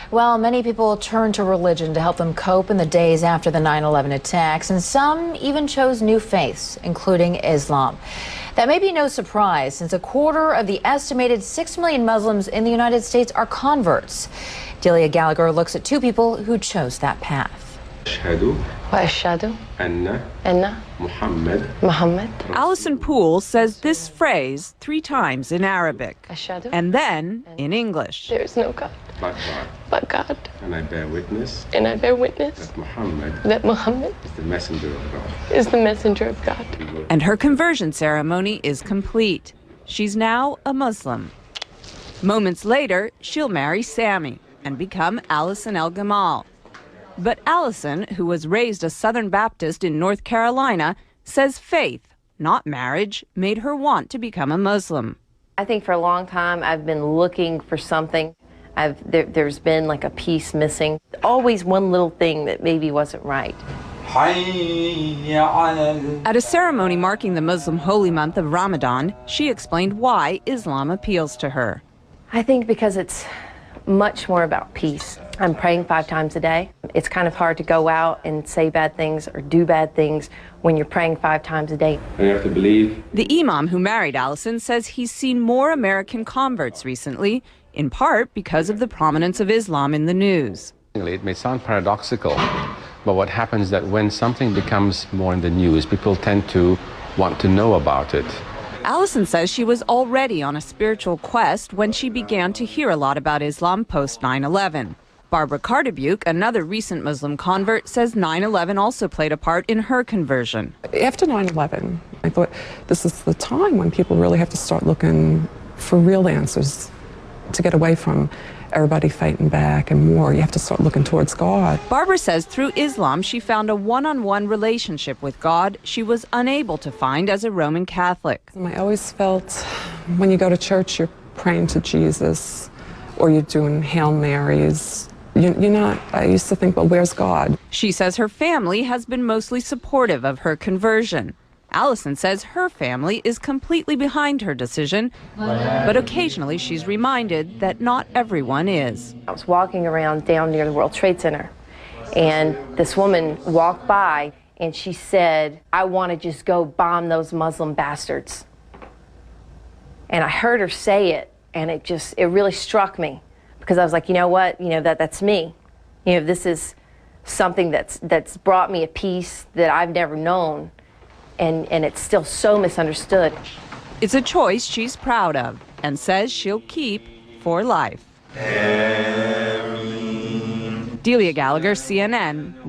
Well, many people turned to religion to help them cope in the days after the 9/11 attacks, and some even chose new faiths, including Islam. That may be no surprise, since a quarter of the estimated 6 million Muslims in the United States are converts. Delia Gallagher looks at two people who chose that path. وأشهد أن محمد. Allison Poole says this phrase 3 times in Arabic أشهد and then in English. there is no God but God. And I bear witness That Muhammad is the messenger of God. is the messenger of God. And her conversion ceremony is complete. She's now a Muslim. Moments later, she'll marry Sammy and become Allison El Gamal. But Allison, who was raised a Southern Baptist in North Carolina, says faith, not marriage, made her want to become a Muslim. I think for a long time I've been looking for something. There's been like a piece missing. Always one little thing that maybe wasn't right. At a ceremony marking the Muslim holy month of Ramadan, she explained why Islam appeals to her. I think because it's much more about peace. I'm praying 5 times a day. It's kind of hard to go out and say bad things or do bad things when you're praying 5 times a day. And you have to believe. The imam who married Allison says he's seen more American converts recently, in part because of the prominence of Islam in the news. It may sound paradoxical, but what happens is that when something becomes more in the news, people tend to want to know about it. Allison says she was already on a spiritual quest when she began to hear a lot about Islam post 9/11. Barbara Cardebuke, another recent Muslim convert, says 9/11 also played a part in her conversion. After 9/11, I thought this is the time when people really have to start looking for real answers to get away from everybody fighting back and war. You have to start looking towards God. Barbara says through Islam she found a one-on-one relationship with God she was unable to find as a Roman Catholic. I always felt when you go to church, you're praying to Jesus or you're doing Hail Marys. You're not, I used to think, well, where's God? She says her family has been mostly supportive of her conversion. Allison says her family is completely behind her decision, but occasionally she's reminded that not everyone is. I was walking around down near the World Trade Center, and this woman walked by and she said, "I want to just go bomb those Muslim bastards." And I heard her say it, and it really struck me, because I was like, you know what, that's me. This is something that's brought me a peace that I've never known. And it's still so misunderstood. It's a choice she's proud of and says she'll keep for life. Delia Gallagher, CNN.